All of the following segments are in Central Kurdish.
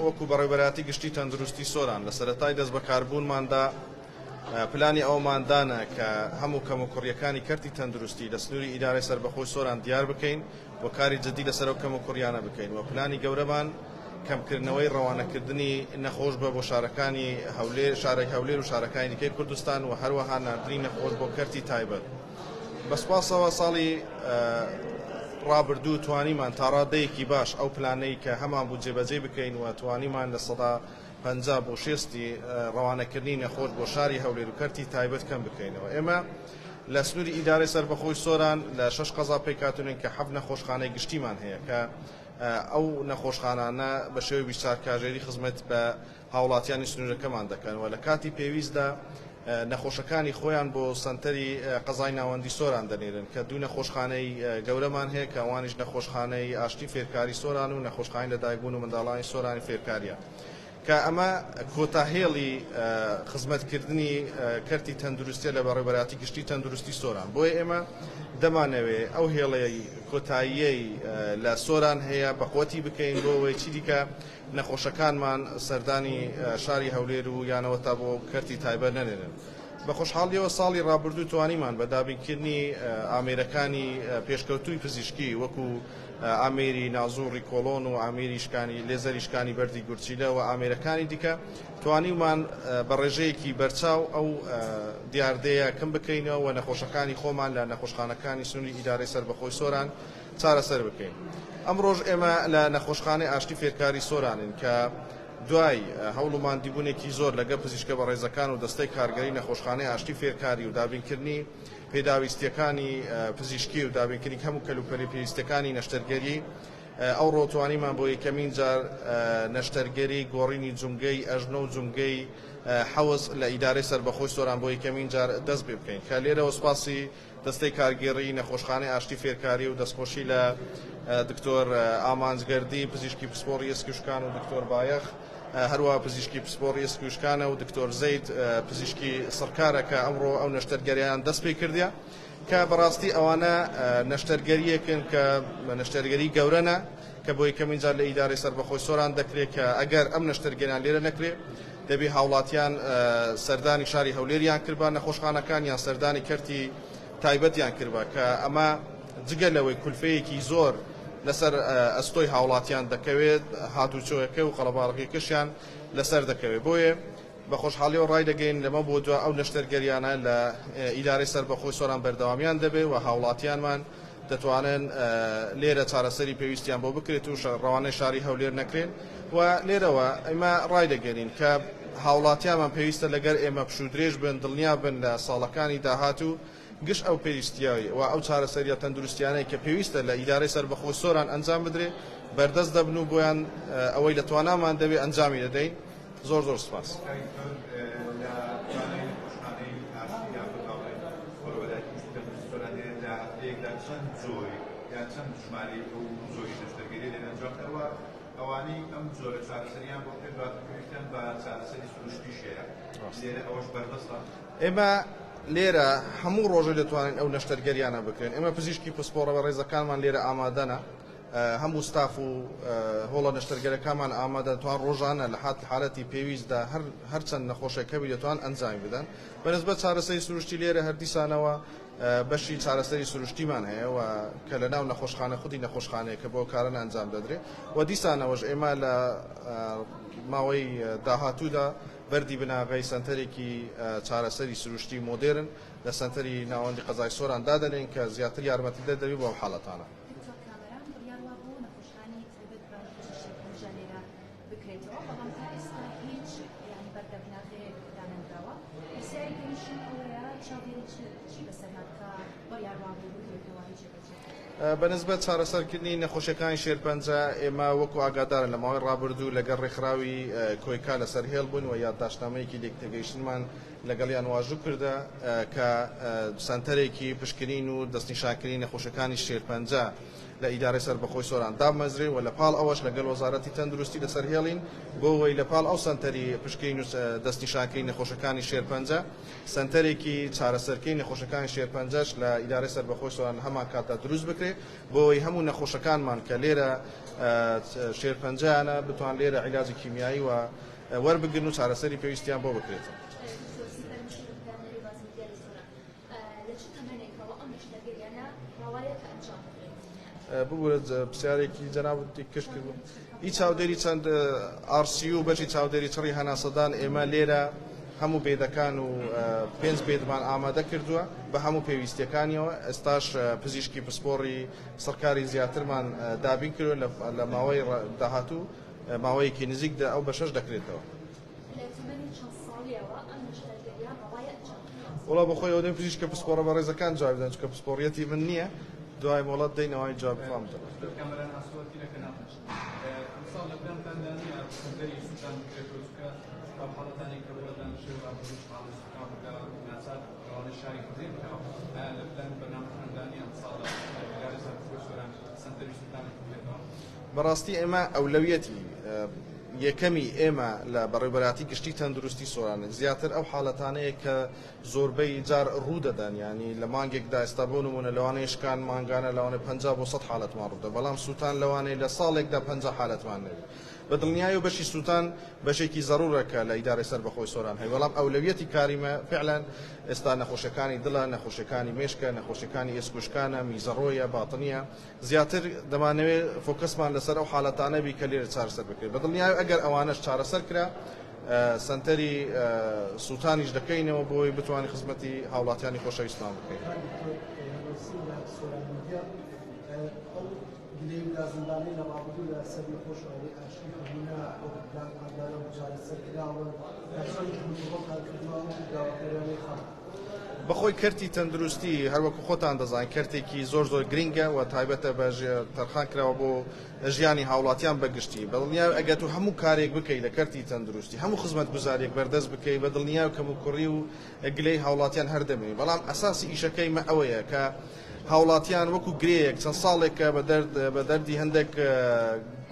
وەکو بەڕێوەبەراتی گشتی تەندروستی سۆران لە سەرەتای دەست بەکاربوونماندا پلانی ئەوماندانە کە هەموو کەموکوڕیەکانی کەرتی تەندروستی لە سنووری ئیدارەی سەربەخۆی سۆران دیار بکەین و کاری جدی لەسەر ئەو کەموکوڕیانە بکەین و پلانی گەورەمان کەمکردنەوەی ڕەوانەکردنی نەخۆش بە بۆ شارەکانی هەولێر شارەی هەولێر و شارەکانی دیکەی کوردستان و هەروەها ناردنی نەخۆش بۆ کەرتی تایبەت. بەسپاسەوە ساڵی ڕابردوو توانیمان تا ڕادەیەکی باش ئەو پلانەی کە هەمان بوو جێبەجێ بکەین و توانیمان لە 150 بۆ 60 ڕەوانەکردنی نەخۆش بۆ شاری هەولێر و کەرتی تایبەت کەم بکەینەوە. ئێمە لە سنووری ئیدارەی سەربەخۆی سۆران لە 6 قەزا پێکاتونین کە 7 نەخۆشخانەی گشتیمان هەیە کە ئەو نەخۆشخانانە بە شێوەی بیرچارکاژێری خزمەت بە هاوڵاتیانی سنوورەکەمان دەکەن و لە کاتی پێویستدا نەخۆشەکانی خۆیان بۆ سنتەری قەزای ناوەندی سۆران دەنێرن کە دوو نەخۆشخانەی گەورەمان هەیە کە ئەوانیش نەخۆشخانەی ئاشتی فێرکاری سۆران و نەخۆشخانەی لەدایکبوون و منداڵانی سۆرانی فێرکاریە کە ئەمە کۆتاهێڵی خزمەتکردنی کەرتی تەندروستی لە بەڕێوەبەراتی گشتی تەندروستی سۆران. بۆیە ئێمە دەمانەوێت ئەو هێڵەی کۆتاییەی لە سۆران هەیە بەقوەتی بکەین بۆ ئەوەی چی دیکە نەخۆشەکانمان سەردانی شاری هەولێر و یانەوە تا بۆ کەرتی تایبەت نەنێرن. بە خۆشحاڵیەوە ساڵی ڕابردوو توانیمان بە دابینکردنی ئامێرەکانی پێشکەوتووی پزیشکی وەکو ئامێری نازوڕی کۆلۆن و ئامێری شکانی لێزەری شکانی بەردی گورچیلە و ئامێرەکانی دیکە توانیمان بە ڕێژەیەکی بەرچاو ئەو دیاردەیە کەم بکەینەوە و نەخۆشەکانی خۆمان لە نەخۆشخانەکانی سنووری ئیدارەی سەربەخۆی سۆران چارەسەر بکەین. ئەمڕۆژ ئێمە لە نەخۆشخانەی ئاشتی فێرکاری سۆرانین کە دوای هەوڵوماندیبوونێکی زۆر لەگە پزیشکە بە ڕێزەکان و دەستەی کارگەری نەخۆشخانەی ئاشتی فێرکاری و دابینکردنی پێداویستیەکانی پزیشکی و دابینکردنی هەموو کەلوپەلی پێویستەکانی نەشتەرگەری ئەو ڕۆتوانیمان بۆ یەکەمین جار نەشتەرگەری گۆڕینی جونگەی ئەژنە و جونگەی حەوز لە ئیدارەی سەربەخۆی سۆران بۆ یەکەمین جار دەست پێ بکەین کە لێرەوە سوپاسی دەستەی کارگێڕی نەخۆشخانەی ئاشتی فێرکاری و دەستخۆشی لە دکتۆر ئامانجگەردی پزیشکی پسپۆڕی ئێسکوشکان و دکتۆر بایەخ هەروە پزیشکی پسپۆڕی ئێسکوشکانە و دکتۆر زەید پزیشکی سەرکارە کە ئەمڕۆ ئەو نەشتەرگەریان دەست پێ کردیە کە بەڕاستی ئەوانە نەشتەرگەریەکن کە نەشتەرگەری گەورەنە کە بۆ یەکەمین جار لە ئیدارەی سەربەخۆی سۆران دەکرێت کە ئەگەر ئەم نەشتەرگەریان لێرە نەکرێت دەبێ هاوڵاتیان سەردانی شاری هەولێریان کردبا نەخۆشخانەکان یان سەردانی کەرتی تایبەتیان کردبا کە ئەمە جگە لەوەی کولفەیەکی زۆر لەسەر ئەستۆی هاوڵاتیان دەکەوێت هاتوچۆیەکە و قەڵەباڵغیەکەشیان لەسەر دەکەوێت. بۆیە بە خۆشحاڵیەوە ڕای دەگەین لەمە بۆ دو ئەو نەشتەرگەریانە لە ئیدارەی سەربەخۆی سۆران بەردەوامیان دەبێت و هاوڵاتیانمان دەتوانن لێرە چارەسەری پێویستیان بۆ بکرێت و ڕەوانەی شاری هەولێر نەکرێن و لێرەوە ئەمە ڕای دەگەێنین کە هاوڵاتیانمان پێویستە لەگەر ئێمە پشودرێژ بن دڵنیا بن لە ساڵەکانی داهاتوو گشت ئەو پێویستیاوی و ئەو چارەسەریە تەندروستیانەی کە پێویستە لە ئیدارەی سەربەخۆی سۆران ئەنجام بدرێت بەردەست دەبن و بۆیان ئەوەی لە توانامان دەبێت ئەنجامی دەدەین. زۆر زۆر سپاس. ئەوانەی ئەم زۆرە چارەسەریان بۆ پێویستیان بە چارەسەری سروشتیشەیە لێرە ئەوەش بەردەستە. ئێمە لێرە هەموو ڕۆژێ دەتوانین ئەو نەشتەرگەریانە بکرێن. ئێمە پزیشکی پسپۆڕە بە ڕێزەکانمان لێرە ئامادەنە هەموو ستاف و هۆڵە نەشتەرگەرەکانمان ئامادە دەتوان ڕۆژانە لە حالەتی پێویستدا هەرچەند نەخۆشەکەوی دەتوان ئەنجام بدەن. بەنسبەت چارەسەری سروشتی لێرە هەردیسانەوە بەشی چارەسەری سروشتیمان هەیە و کە لە ناو نەخۆشخانە خودی نەخۆشخانەیە کە بۆ کارن ئەنجام دەدرێت و دیسانەوەش ئێمە لە ماوەی داهاتوودا بەردی بناغی سنتەرێکی چارەسەری سروشتی مۆدێرن لە سنتەری ناوەندی قەزای سۆران دادەنێن کە زیاتر یارمەتی دەدەوێت بۆ حاڵەتانە. بەنسبەت چارەسەرکردنی نەخۆشیەکانی شێرپەنجە ئێمە وەکو ئاگادارن لە ماوەی ڕابردوو لەگەڵ ڕێکخراوی کۆیکا لەسەر هێڵ بوون و یادداشتنامەیەکی لێکتێگەیشتنمان لەگەڵیان واژوو کردە کە سنتەرێکی پشکنین و دەستنیشانکردنی نەخۆشیەکانی شێرپەنجە لە ئیدارەی سەربەخۆی سۆران دامەزرێ و لە پاڵ ئەوەش لەگەڵ وەزارەتی تەندروستی لەسەر هێڵین بۆ ئەوەی لە پاڵ ئەو سەنتەری پشکەی دەستنیشانکەی نەخۆشەکانی شێرپەنجە سەنتەرێکی چارەسەرکەی نەخۆشەکانی شێرپەنجەش لە ئیدارەی سەربەخۆی سۆران هەمان کاتە دروست بکرێت بۆ ئەوەی هەموو نەخۆشەکانمان کە لێرە شێرپەنجەیانە بتوان لێرە عیلاجی کیمیایی و وەربگرن و چارەسەری پێویستیان بۆ بکرێتەوە. ببوورە پرسیارێکی جەنابەتی کەش کردووە. هیچ چاودێری چەند RCU بەشی چاودێری چڕی هەناسەدان ئێمە لێرە هەموو بێدەکان و 5 بێدمان ئامادە کردووە بە هەموو پێویستیەکانیەوە. ئێستاش پزیشکی پسپۆڕی سەرکاری زیاترمان دابین کردووە لە ماوەی داهاتوو ماوەیەکی نزیکدا ئەو بەشەش دەکرێتەوە. وڵا بەخۆی ئەو دەی پزیشکە پسپۆڕە بە ڕێزەکان جواب بدەن چونکە پسپۆڕیەتی من نییە دوای مۆڵەت دەینەوەی جواب بخوام دەن. بەڕاستی ئێمە ئەولەویەتی یەکەمی ئێمە لە بەڕێوەبەراتی گشتی تەندروستی سۆرانە زیاتر ئەو حاڵەتانەیە کە زۆربەی جار ڕوو دەدەن ینی لە مانگێکدا ئێستا بۆ نمونە لەوانەیە شکان مانگانە لەوانەیە 50 بۆ 100 حالەتمان ڕوودە بەڵام سووتان لەوانەیە لە ساڵێکدا 50 حالەتمان نەبێت. بە دڵنیایی و بەشی سووتان بەشێکی زەڕورەکە لە ئیدارەی سەربەخۆی سۆران هەیە بەڵام ئەولەویەتی کاریمە فعلا ئێستا نەخۆشەکانی دڵە نەخۆشەکانی مێشکە نەخۆشەکانی ئێسکوشکانە میزەڕۆیە باتنیە زیاتر دەمانەوێت فۆکەسمان لەسەر ئەو حاڵەتانە بی کە لێرە چارەسەر بکرێت. بە دڵنیایی ئەگەر ئەوانەش چارەسەر کرا سنتەری سووتانیش دەکەینەوە بۆی بتوانانی خزمەتی هاوڵاتیانی خۆشەویستمان بکەین. بەخۆی کەرتی تەندروستی هەروەکو خۆتان دەزانین کەرتێکی زۆر گرینگە و تایبەتە بە تەرخان کراوە بۆ ژیانی هاوڵاتیان بەگشتی. بە دڵنیای ئەگەر تو هەموو کارێک بکەیت لە کەرتی تەندروستی هەموو خزمەت گوزارێک بەردەست بکەیت بە دڵنیای کەم و کوڕی و گلەی هاوڵاتیان هەردەمێنی بەڵام ئەساسی ئیشەکەی مە ئەوەیە کە هاوڵاتیان وەکو گرەیەک چەند ساڵێکە بە دەردی هەندێک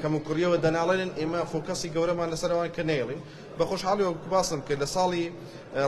کەم و کوڕیەوە دەناڵێن ئێمە فۆکەسی گەورەمان لەسەرەوەی کە نێڵین. بە خۆشحاڵی وەکو باسم کرد لە ساڵی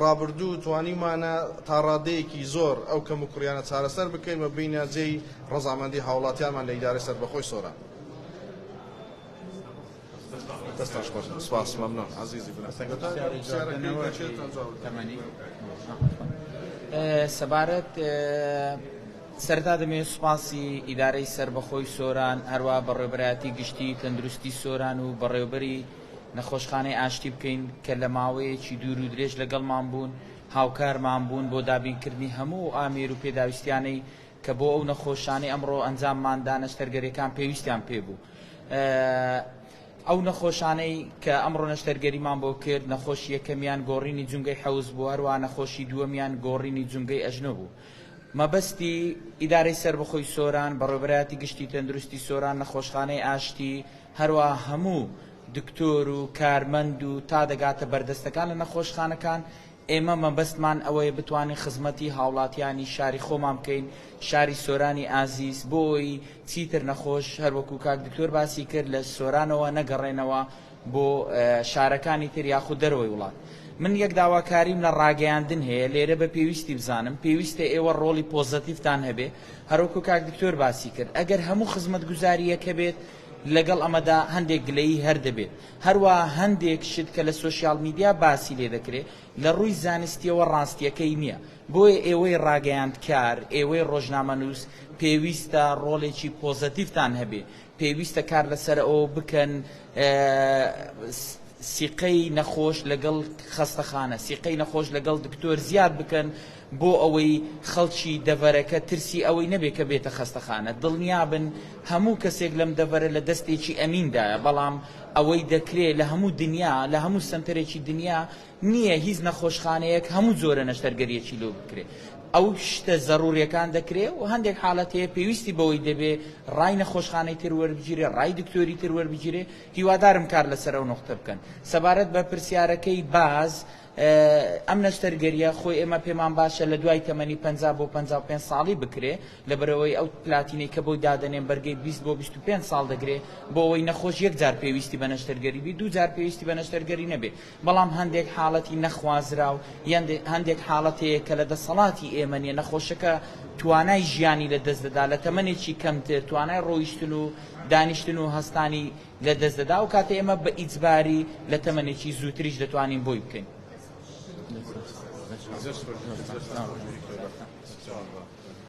ڕابردوو توانیمانە تا ڕادەیەکی زۆر ئەو کەم و کوڕیانە چارەسەر بکەین و بینە جێی ڕەزامەندی هاوڵاتیانمان لە ئیدارەی سەربەخۆی سۆران. دەستاش خۆش سپاس مەمنون عەزیزی سەبارەت سەرتا دەمێت سوپاسی ئیدارەی سەربەخۆی سۆران هەروە بەڕێوەبەرایەتی گشتی تەندروستی سۆران و بەڕێوەبەری نەخۆشخانەی ئاشتی بکەین کە لە ماوەیەکی دوور و درێژ لەگەڵمان بوون هاوکارمان بوون بۆ دابینکردنی هەموو ئامێر و پێداویستیانەی کە بۆ ئەو نەخۆشانەی ئەمڕۆ ئەنجامماندا نەشتەرگەریەکان پێویستیان پێبوو. ئەو نەخۆشانەی کە ئەمڕۆ نەشتەرگەریمان بۆ کرد نەخۆشی یەکەمیان گۆڕینی جونگەی حەوز بوو هەروە نەخۆشی دووەمیان گۆڕینی جونگەی ئەژنۆ بوو. مەبەستی ئیدارەی سەربەخۆی سۆران بەڕێوەبەرایەتی گشتی تەندروستی سۆران نەخۆشخانەی ئاشتی هەروە هەموو دکتۆر و کارمەند و تا دەگاتە بەردەستەکان لە نەخۆشخانەکان ئێمە مەبەستمان ئەوەیە بتوانین خزمەتی هاوڵاتیانی شاری خۆمان بکەین شاری سۆرانی ئازیز بۆی چیتر نەخۆش هەروەکو کاک دکتۆر باسی کرد لە سۆرانەوە نەگەڕێنەوە بۆ شارەکانی تر یاخود دەرەوەی وڵات. من یەک داواکاریم لە ڕاگەیاندن هەیە لێرە بە پێویستی بزانم پێویستە ئێوە ڕۆڵی پۆزتیڤتان هەبێ هەروەکو کاک دکتۆر باسی کرد ئەگەر هەموو خزمەت گوزاریەکە بێت لەگەڵ ئەمەدا هەندێک گلەیی هەردەبێت هەروە هەندێک شت کە لە سوۆسیال میدیا باسی لێ دەکرێت لە ڕووی زانستیەوە ڕاستیەکەی نییە بۆیە ئێوەی ڕاگەیاندکار ئێوەی ڕۆژنامەنووس پێویستە ڕۆڵێکی پۆزتیڤتان هەبێ پێویستە کار لەسەر ئەوە بکەن سیقەی نەخۆش لەگەڵ خەستەخانە سیقەی نەخۆش لەگەڵ دکتۆر زیاد بکەن بۆ ئەوەی خەڵکی دەڤەرەکە ترسی ئەوەی نەبێت کە بێتە خەستەخانە دڵنیا بن هەموو کەسێک لەم دەڤەرە لە دەستێکی ئەمیندایە بەڵام ئەوەی دەکرێت لە هەموو دنیا لە هەموو سنتەرێکی دنیا نییە هیچ نەخۆشخانەیەک هەموو جۆرە نەشتەرگەریەکی لۆ بکرێت ئەو شتە زەڕوریەکان دەکرێت و هەندێک حاڵەت هەیە پێویستی بەوەی دەبێ ڕای نەخۆشخانەی تر وەربگیرێ ڕای دکتۆری تر وەربگیرێ هیوادارم کار لەسەر ئەو نقطە بکەن. سەبارەت بە پرسیارەکەی باز ئەم نەشتەرگەریە خۆی ئێمە پێمان باشە لە دوای تەمەنی 50 بۆ 55 ساڵی بکرێ لەبەرەوەی ئەو پلاتینەی کە بۆی دادەنێن بەرگەی 20 بۆ 25 ساڵ دەگرێت بۆ ئەوەی نەخۆش یەک جار پێویستی بە نەشتەرگەری بی دوو جار پێویستی بە نەشتەرگەری نەبێت بەڵام هەندێک حاڵەتی نەخوازرا و هەندێک حاڵەت هەیە کە لە دەسەڵاتی ئێمە نیە نەخۆشەکە توانای ژیانی لە دەست دەدا لە تەمەنێکی کەمتر توانای ڕۆیشتن و دانیشتن و هەستانی لە دەست دەدا و کاتە ئێمە بە ئیجباری لە تەمەنێکی زووتریش دەتوانین بۆی بکەین.